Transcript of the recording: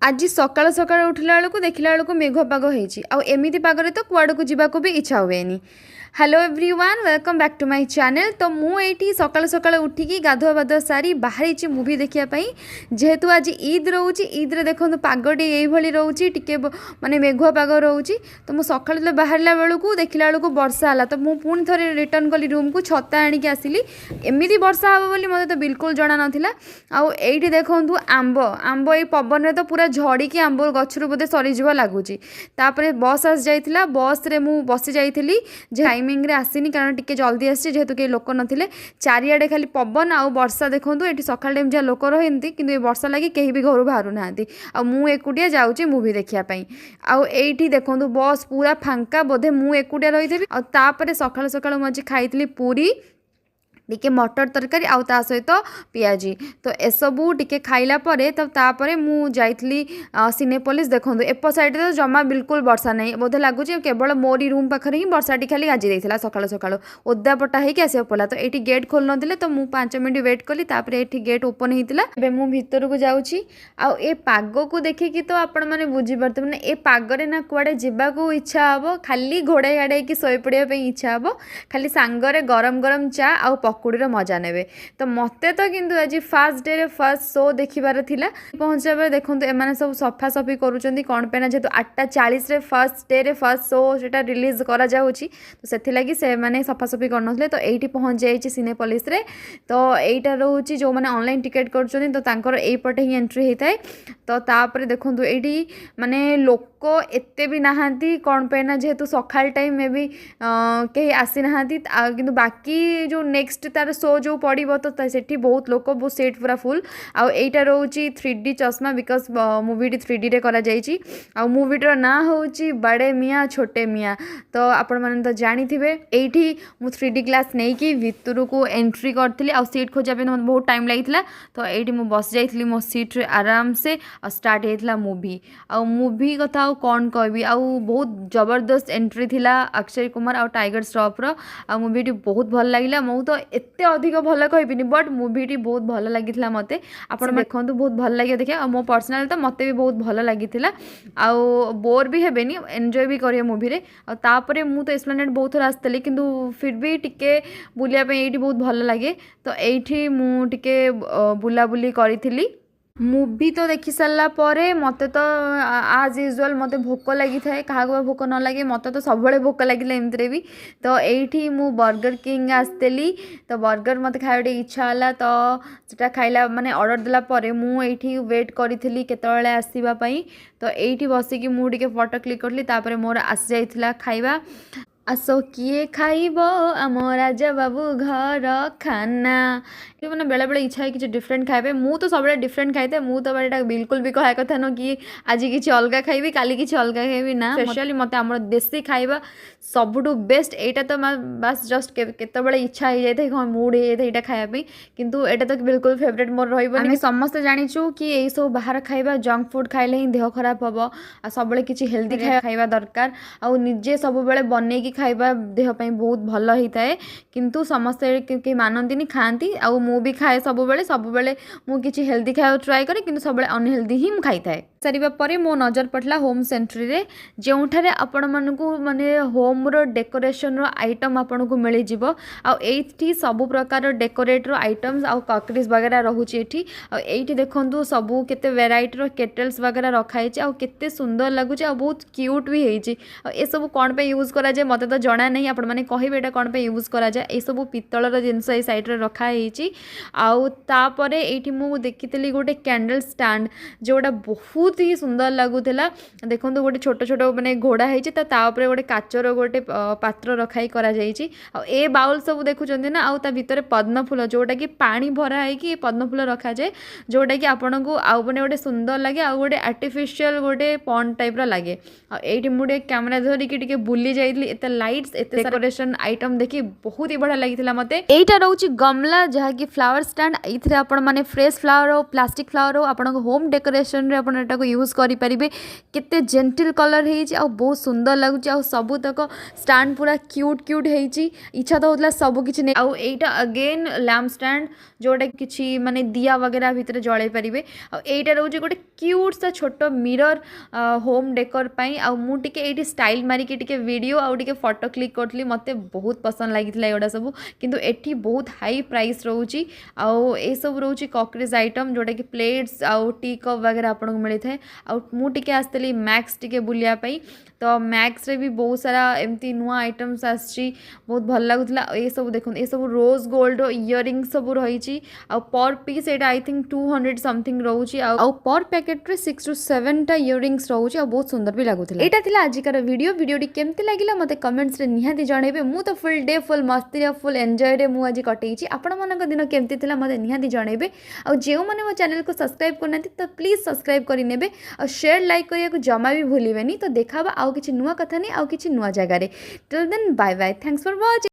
आज सकाल सकाल उठला बेलू देखला बेलू मेघ पाग होती आमती पागरे तो कुआड़ को जीवा भी इच्छा हुए। Hello everyone welcome back to my channel. तो मुझे सकाल सकाल उठिकी गाधुआ बाधुआ सारी बाहरी मूवी देखापी जेहेतु आज ईद रोचे ईद्रे देखो पागटी ये रोचे टी माने मेघुआ पाग रोचे। तो मुझे सका बाहर बेलू देखला बेलू वर्षा है तो मुझे पुणी थे रिटर्न कली रूम को छता आणिकी आसिली एमती वर्षा हे बोली मत तो बिल्कुल जना नाला। आईटी देखूँ आंब आंब ये पवन में तो पूरा झड़िकी आंब गचर बोधे सरीज लगुच। बस आस जाइला बस रे मु बसी जाइली टाइमिंग रे आसीनी कारण टिके जल्दी आसी जेहेतु कई लोक नथिले चारिआडे खाली पवन आ वर्षा देखूँ ये सकाल टाइम जहाँ लोक रही कि वर्षा लगी कहीं भी घर बाहर ना मु एकुटिया जाऊँगी मुवी देखापी। आईटी देखूँ बस पूरा फांका बोधे मु एकुटिया रही थी। आपर सकाल सकाल मुझे खाई पूरी टिके मटर तरकारी आउ ता सहित पियाजी तो एसबू टिके खाइला परे तो तापरे मु जाइथली सिनेपोलिस देखो एप साइड तो जमा बिल्कुल वर्षा नहीं बोधे लगुच केवल मोरी रूम पाखे ही वर्षाटी खाली गाजी देता सकाल सकाल ओदा पटा होगी आसा पड़ा। तो ये गेट खोल नथिले तो मु 5 मिनट वेट कली तापरे ये गेट ओपन होता है मु भितर को जाऊँगी। ए पाग को देखिकी तो आपण मैंने बुझीपारे मैंने ए पागरे ना कुआड़े जावाक इच्छा हे खाली घोड़ाई गाड़ाई सही पड़ा इच्छा हे खाली सांगरे गरम गरम चा आ पकुड़ीर मजा ने। तो मत तो किंतु आज फास्ट डे फर्स्ट शो देखार थिला पहुँचा देखो एम सब सफा सफी करुँच कौन पे ना जेहतु 8:40 फर्स्ट डे रे फर्स्ट शो से रिलीज करा जाउची तो से लगी से माने सफा सफी करनथले। तो एठी पहुँच जाइए सिनेपोलिस रे तो एटा रोची जो माने ऑनलाइन टिकेट करुँच तो तांकर एई पटे ही एंट्री होता है। तो तापर देखो ये माने लोक एते भी नहांती कौन पे ना जेहेतु सकाल टाइम में भी कहीं आसी नहांती किंतु बाकी जो नेक्स्ट तार शो जो पड़ो तो सेठी बहुत लोक बहुत सीट पूरा फुल। आईटा रोची 3D चश्मा बिकज मुवीटी 3D रे करा जाइची। मुवीटर ना होची बड़े मियाँ छोटे मियाँ तो आपण मैंने तो जानी थे। ये मु 3D ग्लास नहीं कि भितर को एंट्री करी आ सीट खोजा पे मतलब बहुत टाइम लगी। तो ये मुझे बस जाइली मो सीट रे आराम से स्टार्ट होता मूवी मूवी कथा कौन कहबी बहुत जबरदस्त एंट्री थिला अक्षय कुमार आ टाइगर श्रॉफ रो मूवीटी बहुत भल लगिला। मु तो एते अधिक भल कहबिनी बट मूवीटी बहुत भल लगी मत आप देखो बहुत भल लगे देखिए मो पर्सनाल तो मत भी बहुत भल लगी बोर भी हेनी एंजॉय भी करें मूवी रे। तापरे मु तो एस्प्लेनेड बहुत थोड़ा आसती किंतु फिर भी टिके बुलिया ये बहुत भल लगे। तो ये मु टिके बुलाबुली करी मूवी तो देखी सारा पर मत तो आज यूजुअल मत भोक लगी थाए क्या भोक न लगे मत तो सब भोक लगे एमती भी। तो ये मु बर्गर किंग आसती तो बर्गर मत खाया इच्छा है तो सीटा खाइला माने ऑर्डर देला मुझे वेट करी केतले आसवाई। तो ये बसिकी मुझे फोटो क्लिक करी मोर आसी जाइला खाइबा आसो किए खाइब आम राजा बाबू घर खाना मैंने बेले बेले इच्छा है कि डिफरेंट खाइबे मु तो सब डिफरेंट खाई मु तो बड़ा बिल्कुल भी कह कथा न कि आज किसी अलग खाइबी काली किसी अलग खाइबी ना स्पेशली मत आम देसी खाइबा सबुठू बेस्ट एटा तो बस जस्ट केतबेले इच्छा हो जाए हाँ मूड हो जाए खायापी किंतु एटा तो बिल्कुल फेवरेट मोर रही समस्ते जाचु कि यही सब बाहर खाइबा जंक फूड खाइले ही देह खराब हम आ सब किसी हेल्दी खाइबा दरकार आ निजे सब बनईकी खाइबा देह बहुत भल होता है किंतु समस्ते कहीं मानती खाती आ मु भी खाए सब बेले मु किसी हेल्दी खाया ट्राए करे किंतु सब अनहेल्दी ही मु खाई थाए। सारिबा परे मो नजर पड़ला होम सेंट्री रे जोठारे आपण मानकु माने होम रो डेकोरेशन रो आइटम आपण को मिली जिवो आ एठी सब प्रकार डेकोरेट रो आइटम्स आ ककरीज वगैरह रहउची एठी आ एठी देखंतु सबु केते वेराइटी रो केटल्स वगैरह रखाई छै आ केते सुंदर लागुची आ बहुत क्यूट भी हेची आ ए सब कोन पे यूज करा जाय मते तो जणा नहीं आपण माने कहिबे एटा कोन पे यूज करा जाय ए सब पित्तल रो जिंस ए साइड रे रखा हेची आ तापरे एठी मु देखितली गोटे कैंडल स्टैंड जोटा बहुत ही सुंदर लगुला। देखो गोटे छोट छोट माने घोड़ा होती तापर गोटे काचर गोटे पात्र रखाई करा जाइछि आ ए बाउल सब देखुचंदी ना आ भितर पद्म फूल जोटा कि पानी भरा है पद्म फूल रखा जाए जोटा कि आपन को आउ मैंने गोटे सुंदर लगे आ गोटे आर्टिफिशियल गोटे पॉन्ड टाइप रगे ये मुझे कैमेरा धरिकी बुली जाइली एत लाइट्स एत डेकोरेशन आइटम देखी बहुत ही बढ़िया लगी मत। एटा रोची गमला जहाँ कि फ्लावर स्टैंड ये आपण माने फ्रेश फ्लावर हो प्लास्टिक फ्लावर हो आपण होम डेकोरेशन रे आपण एटा यूज करेंगे केते जेंटिल कलर हो बहुत सुंदर लगुच सबूतक स्टैंड पूरा क्यूट क्यूट होती इच्छा तो होता सब किसी नहीं आउ एटा अगेन लैम्प स्टैंड जोटा कि माने दिया वगैरह भितर जड़े पारे आईटा रोचे गोटे क्यूट सा छोट मिरर होम डेकोर पाई आ मुझे ये स्टाइल मारिकी टिके वीडियो आउ टिके फोटो क्लिक करी मत बहुत पसंद लगी एगुड़ा सब किंतु एठी बहुत हाई प्राइस रोची आउ ए सब रोची कॉकरेज आइटम जोटा कि प्लेट्स आउ टी कप वगैरह आपको मिलता है आउ मुझे आसती मैक्स टिके बुलियापाई तो मैक्स रे भी बहुत सारा एमती नुआ आइटम्स आसी बहुत भल लगुला ये सब देखो ये सब रोज गोल्ड इयरिंग सब रही पर पीस ये आई थिंक 200 समथिंग रोचे पर पैकेट रे 6 to 7 टा इयरिंग्स रोचे बहुत सुंदर भी लगुला एटा थिला आजिकार वीडियोटी केमती लगिला मते कमेंट्स रे निहाती जणेबे मु तो फुल डे फुल मस्ती फुल एंजॉय रे मु आज कटेइची आपण मानक दिन केमती थिला मते निहाती जणेबे आ जेउ माने मो चैनल को सब्सक्राइब करनाती तो प्लीज सब्सक्राइब करि नेबे आ शेयर लाइक करिया को जमा भी भूलिबेनी तो देखाबा आउ किछि नुआ कथा नहीं आउ किछि नुआ जगह रे till then bye bye thanks for watching.